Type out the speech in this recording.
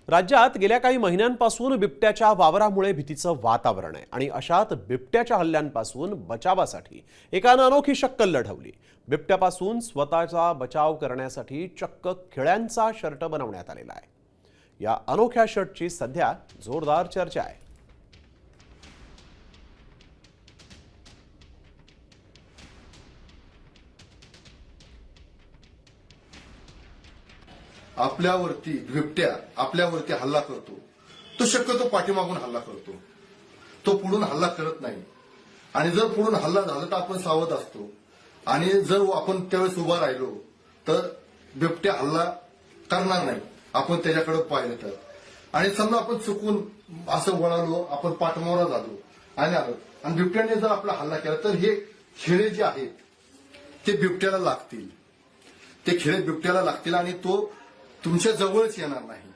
राज्यात गेल्या काही महिन्यांपासून बिबट्याच्या वावरामुळे भीतीचं वातावरण आहे आणि अशात बिबट्याच्या हल्ल्यांपासून बचावासाठी एकानं अनोखी शक्कल लढवली। बिबट्यापासून स्वतःचा बचाव करण्यासाठी चक्क खिळ्यांचा शर्ट बनवण्यात आलेला आहे। या अनोख्या शर्टची सध्या जोरदार चर्चा आहे। आपल्यावरती बिबट्या आपल्यावरती हल्ला करतो, तो शक्यतो पाठीमागून हल्ला करतो, तो पुढून हल्ला करत नाही। आणि जर पुढून हल्ला झाला तर आपण सावध असतो आणि जर आपण त्यावेळेस उभा राहिलो तर बिबट्या हल्ला करणार नाही, आपण त्याच्याकडे पाहिलं तर। आणि समजा आपण चुकून असं वळालो, आपण पाठमोरा झालो आणि आलो आणि बिबट्याने जर आपला हल्ला केला तर हे खिळे जे आहेत ते बिबट्याला लागतील, ते खिळे बिबट्याला लागतील आणि तो तुमच्या जवळच येणार नाही।